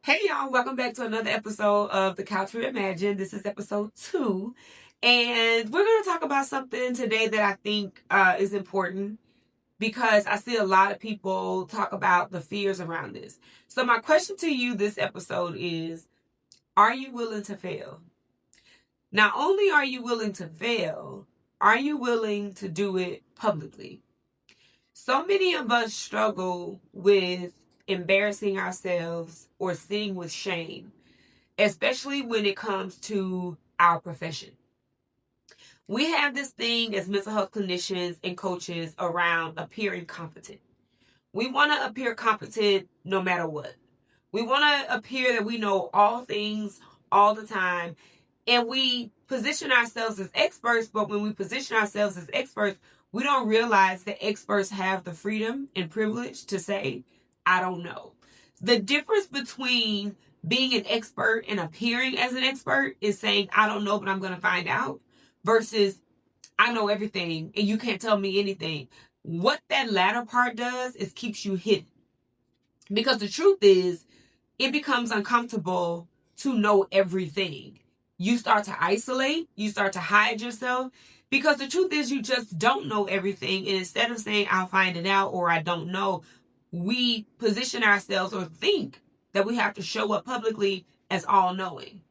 Hey y'all, welcome back to another episode of The Couch Reimagined. This is episode 2. And we're going to talk about something today that I think is important because I see a lot of people talk about the fears around this. So my question to you this episode is, are you willing to fail? Not only are you willing to fail, are you willing to do it publicly? So many of us struggle with embarrassing ourselves or sitting with shame, especially when it comes to our profession. We have this thing as mental health clinicians and coaches around appearing competent. We want to appear competent no matter what. We want to appear that we know all things all the time. And we position ourselves as experts, but when we position ourselves as experts, we don't realize that experts have the freedom and privilege to say, I don't know. The difference between being an expert and appearing as an expert is saying, I don't know, but I'm going to find out, versus I know everything and you can't tell me anything. What that latter part does is keeps you hidden. Because the truth is, it becomes uncomfortable to know everything. You start to isolate, you start to hide yourself, because the truth is you just don't know everything. And instead of saying, I'll find it out or I don't know, we position ourselves or think that we have to show up publicly as all knowing.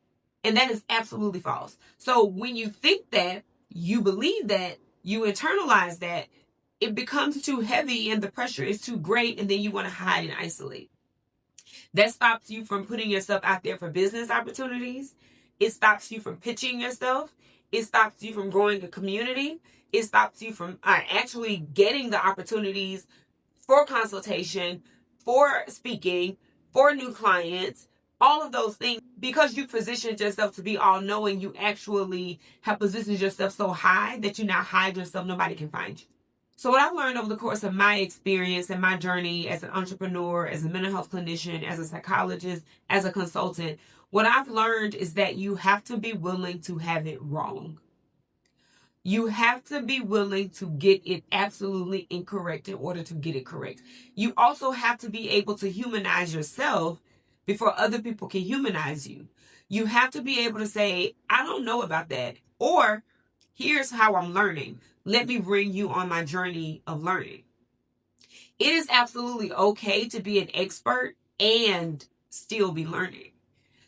And that is absolutely false. So when you think that, you believe that, you internalize that, it becomes too heavy and the pressure is too great, and then you want to hide and isolate. That stops you from putting yourself out there for business opportunities. It stops you from pitching yourself. It stops you from growing a community. It stops you from actually getting the opportunities for consultation, for speaking, for new clients, all of those things. Because you positioned yourself to be all knowing, you actually have positioned yourself so high that you now hide yourself. Nobody can find you. So what I've learned over the course of my experience and my journey as an entrepreneur, as a mental health clinician, as a psychologist, as a consultant, what I've learned is that you have to be willing to have it wrong. You have to be willing to get it absolutely incorrect in order to get it correct. You also have to be able to humanize yourself before other people can humanize you. You have to be able to say, I don't know about that. Or, here's how I'm learning. Let me bring you on my journey of learning. It is absolutely okay to be an expert and still be learning.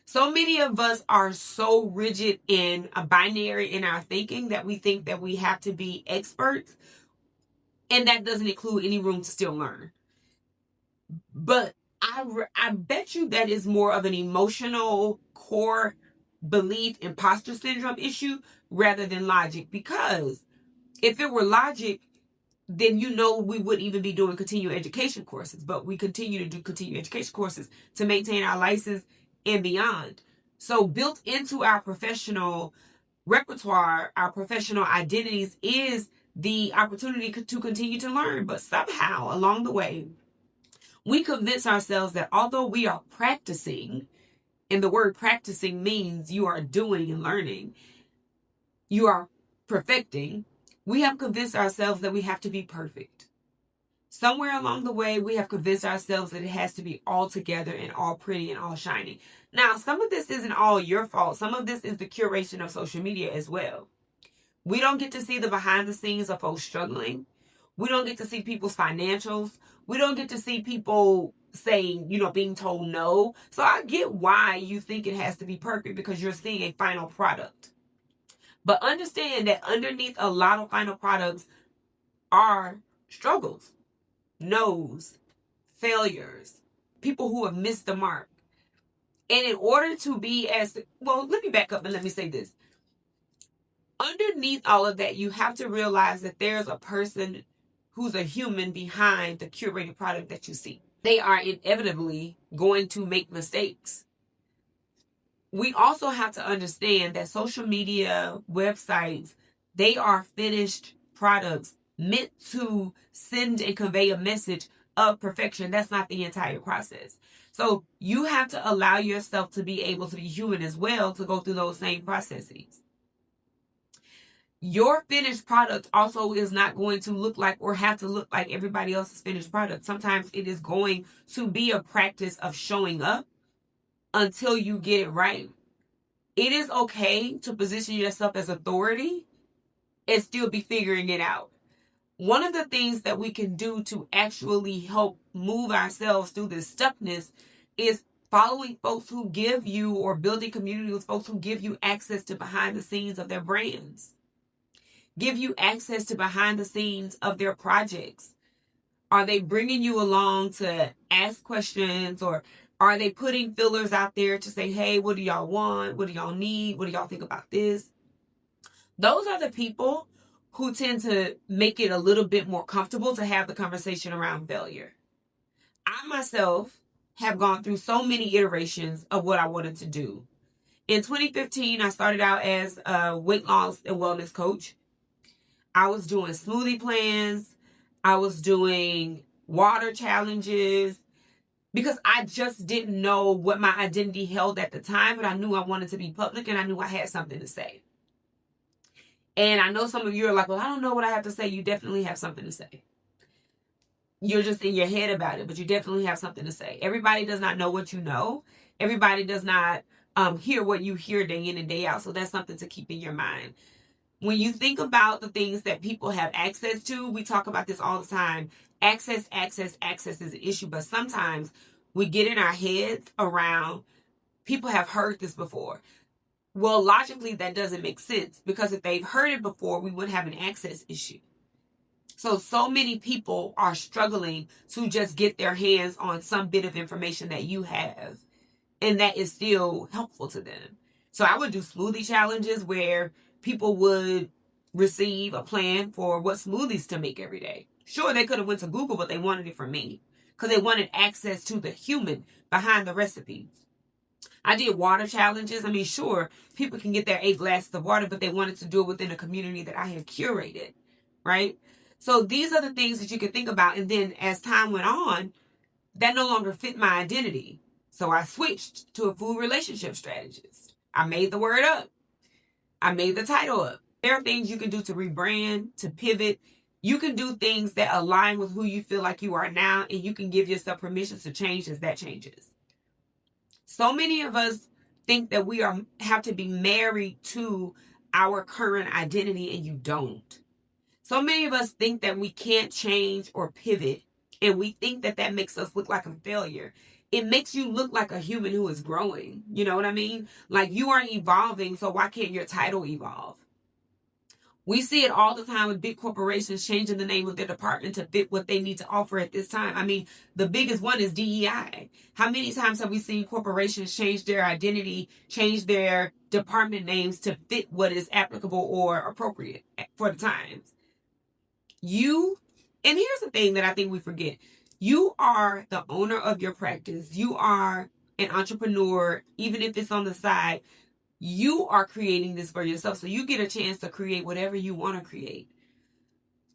So many of us are so rigid in a binary in our thinking that we think that we have to be experts, and that doesn't include any room to still learn. But I bet you that is more of an emotional core belief imposter syndrome issue rather than logic. Because if it were logic, then we wouldn't even be doing continuing education courses. But we continue to do continuing education courses to maintain our license and beyond. So built into our professional repertoire, our professional identities, is the opportunity to continue to learn. But somehow along the way, we convince ourselves that although we are practicing, and the word practicing means you are doing and learning, you are perfecting, we have convinced ourselves that we have to be perfect. Somewhere along the way, we have convinced ourselves that it has to be all together and all pretty and all shiny. Now, some of this isn't all your fault. Some of this is the curation of social media as well. We don't get to see the behind the scenes of folks struggling. We don't get to see people's financials. We don't get to see people saying, being told no. So I get why you think it has to be perfect, because you're seeing a final product. But understand that underneath a lot of final products are struggles, no's, failures, people who have missed the mark. And in order to be let me back up and let me say this. Underneath all of that, you have to realize that there's a person who's a human behind the curated product that you see. They are inevitably going to make mistakes. We also have to understand that social media, websites, they are finished products meant to send and convey a message of perfection. That's not the entire process. So you have to allow yourself to be able to be human as well, to go through those same processes. Your finished product also is not going to look like or have to look like everybody else's finished product. Sometimes it is going to be a practice of showing up until you get it right. It is okay to position yourself as authority and still be figuring it out. One of the things that we can do to actually help move ourselves through this stuckness is following folks who give you, or building community with folks who give you access to behind the scenes of their brands, give you access to behind the scenes of their projects. Are they bringing you along to ask questions, or are they putting fillers out there to say, hey, what do y'all want? What do y'all need? What do y'all think about this? Those are the people who tend to make it a little bit more comfortable to have the conversation around failure. I myself have gone through so many iterations of what I wanted to do. In 2015, I started out as a weight loss and wellness coach. I was doing smoothie plans. I was doing water challenges because I just didn't know what my identity held at the time, but I knew I wanted to be public and I knew I had something to say. And I know some of you are like, well, I don't know what I have to say. You definitely have something to say. You're just in your head about it, but you definitely have something to say. Everybody does not know what you know. Everybody does not hear what you hear day in and day out. So that's something to keep in your mind. When you think about the things that people have access to, we talk about this all the time. Access is an issue. But sometimes we get in our heads around, people have heard this before. Well, logically, that doesn't make sense, because if they've heard it before, we wouldn't have an access issue. So many people are struggling to just get their hands on some bit of information that you have, and that is still helpful to them. So I would do smoothie challenges where people would receive a plan for what smoothies to make every day. Sure, they could have went to Google, but they wanted it from me because they wanted access to the human behind the recipe. I did water challenges. I mean, sure, people can get their 8 glasses of water, but they wanted to do it within a community that I had curated, right? So these are the things that you can think about. And then as time went on, that no longer fit my identity. So I switched to a food relationship strategist. I made the word up. I made the title up. There are things you can do to rebrand, to pivot. You can do things that align with who you feel like you are now, and you can give yourself permission to change as that changes. So many of us think that we have to be married to our current identity, and you don't. So many of us think that we can't change or pivot, and we think that that makes us look like a failure. It makes you look like a human who is growing. You know what I mean? Like, you are evolving, so why can't your title evolve? We see it all the time with big corporations changing the name of their department to fit what they need to offer at this time. I mean, the biggest one is DEI. How many times have we seen corporations change their identity, change their department names to fit what is applicable or appropriate for the times? And here's the thing that I think we forget. You are the owner of your practice. You are an entrepreneur, even if it's on the side. You are creating this for yourself. So you get a chance to create whatever you want to create.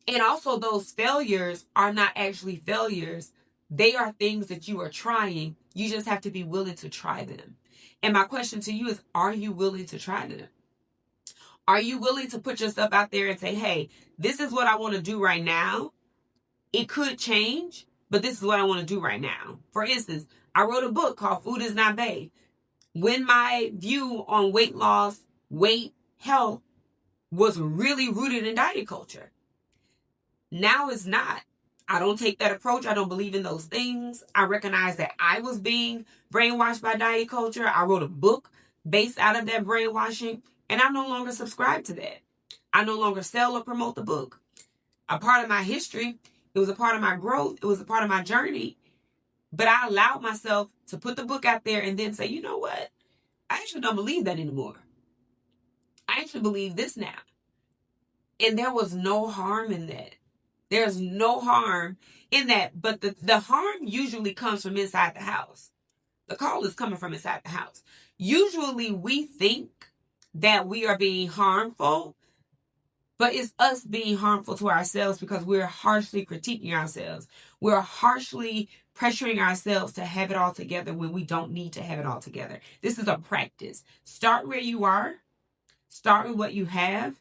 And also, those failures are not actually failures. They are things that you are trying. You just have to be willing to try them. And my question to you is, are you willing to try them? Are you willing to put yourself out there and say, hey, this is what I want to do right now. It could change, but this is what I want to do right now. For instance, I wrote a book called Food is Not Bae. When my view on weight loss, weight, health was really rooted in diet culture. Now it's not. I don't take that approach. I don't believe in those things. I recognize that I was being brainwashed by diet culture. I wrote a book based out of that brainwashing, and I no longer subscribe to that. I no longer sell or promote the book. A part of my history, it was a part of my growth, it was a part of my journey. But I allowed myself to put the book out there and then say, you know what? I actually don't believe that anymore. I actually believe this now. And there was no harm in that. There's no harm in that. But the harm usually comes from inside the house. The call is coming from inside the house. Usually we think that we are being harmful, but it's us being harmful to ourselves because we're harshly critiquing ourselves. We're harshly pressuring ourselves to have it all together when we don't need to have it all together. This is a practice. Start where you are. Start with what you have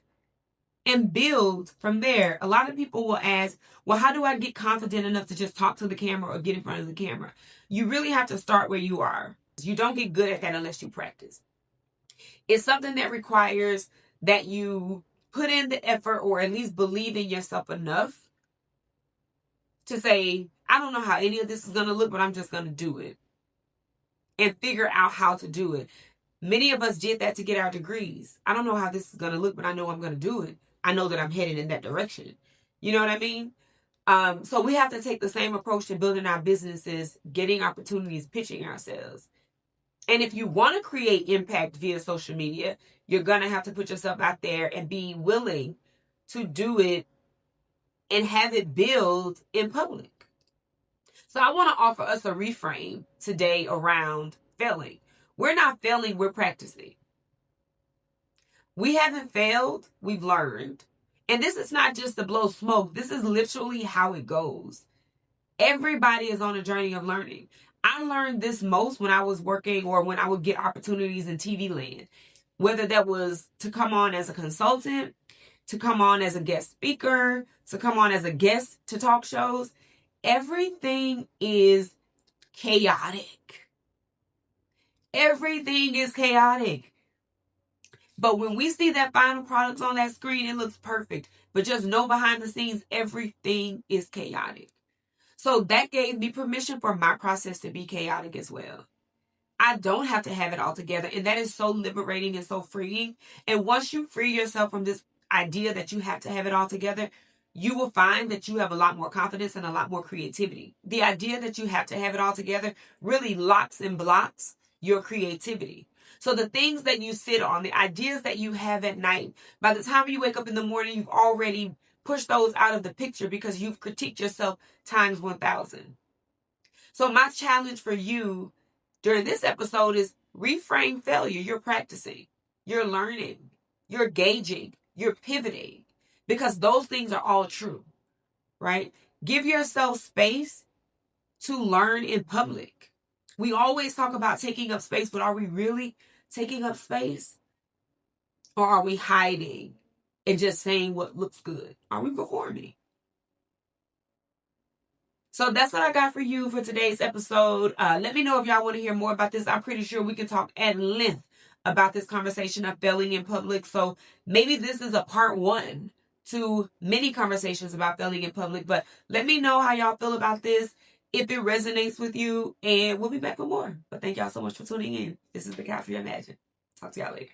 and build from there. A lot of people will ask, well, how do I get confident enough to just talk to the camera or get in front of the camera? You really have to start where you are. You don't get good at that unless you practice. It's something that requires that you put in the effort or at least believe in yourself enough to say, I don't know how any of this is going to look, but I'm just going to do it and figure out how to do it. Many of us did that to get our degrees. I don't know how this is going to look, but I know I'm going to do it. I know that I'm headed in that direction. You know what I mean? So we have to take the same approach to building our businesses, getting opportunities, pitching ourselves. And if you want to create impact via social media, you're going to have to put yourself out there and be willing to do it and have it build in public. So I want to offer us a reframe today around failing. We're not failing, we're practicing. We haven't failed, we've learned. And this is not just to blow smoke. This is literally how it goes. Everybody is on a journey of learning. I learned this most when I was working or when I would get opportunities in TV land, whether that was to come on as a consultant, to come on as a guest speaker, to come on as a guest to talk shows. Everything is chaotic. Everything is chaotic. But when we see that final product on that screen, it looks perfect. But just know behind the scenes, everything is chaotic. So that gave me permission for my process to be chaotic as well. I don't have to have it all together. And that is so liberating and so freeing. And once you free yourself from this idea that you have to have it all together, you will find that you have a lot more confidence and a lot more creativity. The idea that you have to have it all together really locks and blocks your creativity. So the things that you sit on, the ideas that you have at night, by the time you wake up in the morning, you've already pushed those out of the picture because you've critiqued yourself times 1,000. So my challenge for you during this episode is reframe failure. You're practicing, you're learning, you're gauging, you're pivoting, because those things are all true, right? Give yourself space to learn in public. We always talk about taking up space, but are we really taking up space? Or are we hiding and just saying what looks good? Are we performing? So that's what I got for you for today's episode. Let me know if y'all want to hear more about this. I'm pretty sure we can talk at length about this conversation of failing in public. So maybe this is a part 1 to many conversations about failing in public. But let me know how y'all feel about this, if it resonates with you, and we'll be back with more. But thank y'all so much for tuning in. This is the Couch Reimagine. Talk to y'all later.